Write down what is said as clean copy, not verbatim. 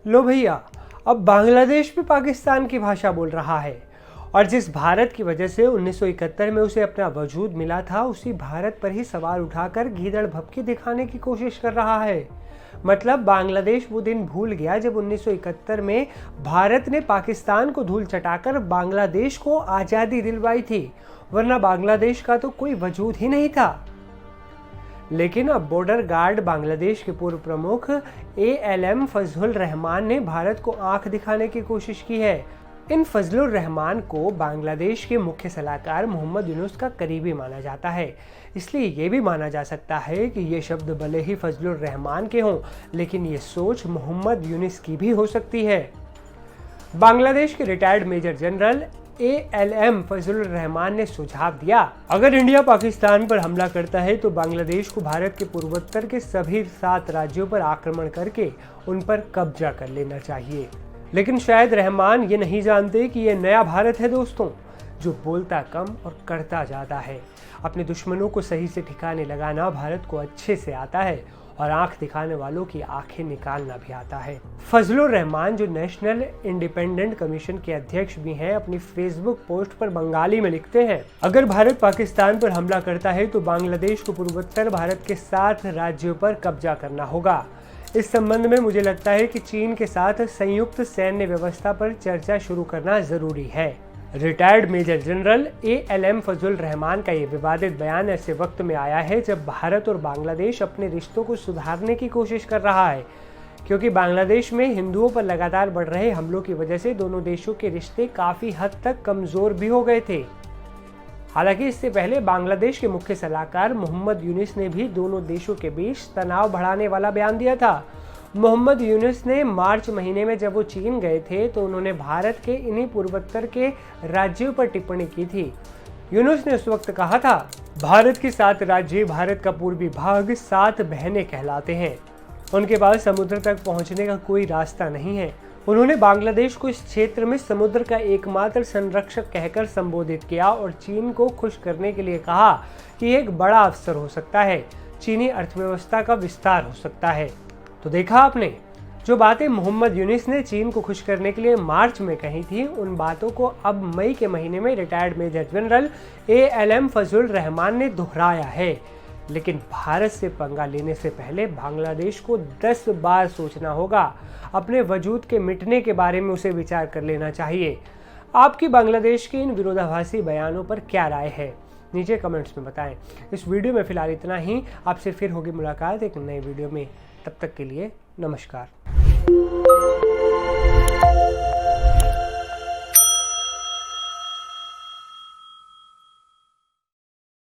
लो भैया, अब बांग्लादेश भी पाकिस्तान की भाषा बोल रहा है और जिस भारत की वजह से 1971 में उसे अपना वजूद मिला था, उसी भारत पर ही सवाल उठाकर गीदड़ भभकी दिखाने की कोशिश कर रहा है। मतलब बांग्लादेश वो दिन भूल गया जब 1971 में भारत ने पाकिस्तान को धूल चटाकर बांग्लादेश को आज़ादी दिलवाई थी, वरना बांग्लादेश का तो कोई वजूद ही नहीं था। लेकिन अब बॉर्डर गार्ड बांग्लादेश के पूर्व प्रमुख ALM फजलुर रहमान ने भारत को आंख दिखाने की कोशिश की है। इन फजलुर रहमान को बांग्लादेश के मुख्य सलाहकार मोहम्मद यूनुस का करीबी माना जाता है, इसलिए ये भी माना जा सकता है कि ये शब्द भले ही फजलुर रहमान के हों, लेकिन ये सोच मोहम्मद यूनुस की भी हो सकती है। बांग्लादेश के retired major general ALM Fazlur Rahman ने सुझाव दिया, अगर इंडिया पाकिस्तान पर हमला करता है तो बांग्लादेश को भारत के पूर्वोत्तर के सभी 7 राज्यों पर आक्रमण करके उन पर कब्जा कर लेना चाहिए। लेकिन शायद रहमान ये नहीं जानते कि ये नया भारत है दोस्तों, जो बोलता कम और करता ज़्यादा है। अपने दुश्मनों को सही से ठिकाने लगाना भारत को अच्छे से आता है और आंख दिखाने वालों की आंखें निकालना भी आता है। फजलुर रहमान, जो नेशनल इंडिपेंडेंट कमीशन के अध्यक्ष भी हैं, अपनी फेसबुक पोस्ट पर बंगाली में लिखते हैं, अगर भारत पाकिस्तान पर हमला करता है तो बांग्लादेश को पूर्वोत्तर भारत के 7 राज्यों पर कब्जा करना होगा। इस संबंध में मुझे लगता है कि चीन के साथ संयुक्त सैन्य व्यवस्था पर चर्चा शुरू करना जरूरी है। Retired major general ALM Fazlur Rahman का ये विवादित बयान ऐसे वक्त में आया है जब भारत और बांग्लादेश अपने रिश्तों को सुधारने की कोशिश कर रहा है, क्योंकि बांग्लादेश में हिंदुओं पर लगातार बढ़ रहे हमलों की वजह से दोनों देशों के रिश्ते काफी हद तक कमजोर भी हो गए थे। हालांकि इससे पहले बांग्लादेश के मुख्य सलाहकार मोहम्मद यूनुस ने भी दोनों देशों के बीच तनाव बढ़ाने वाला बयान दिया था। मोहम्मद यूनुस ने मार्च महीने में जब वो चीन गए थे तो उन्होंने भारत के इन्हीं पूर्वोत्तर के राज्यों पर टिप्पणी की थी। यूनुस ने उस वक्त कहा था, भारत के 7 राज्य भारत का पूर्वी भाग 7 बहनें कहलाते हैं, उनके पास समुद्र तक पहुंचने का कोई रास्ता नहीं है। उन्होंने बांग्लादेश को इस क्षेत्र में समुद्र का एकमात्र संरक्षक कहकर संबोधित किया और चीन को खुश करने के लिए कहा कि एक बड़ा अवसर हो सकता है, चीनी अर्थव्यवस्था का विस्तार हो सकता है। तो देखा आपने, जो बातें मोहम्मद यूनुस ने चीन को खुश करने के लिए मार्च में कही थी, उन बातों को अब मई के महीने में retired major general ALM Fazlur Rahman ने दोहराया है। लेकिन भारत से पंगा लेने से पहले बांग्लादेश को 10 बार सोचना होगा। अपने वजूद के मिटने के बारे में उसे विचार कर लेना चाहिए। आपकी बांग्लादेश के इन विरोधाभासी बयानों पर क्या राय है, नीचे कमेंट्स में बताएं। इस वीडियो में फिलहाल इतना ही। आपसे फिर होगी मुलाकात एक नए वीडियो में। तब तक के लिए नमस्कार।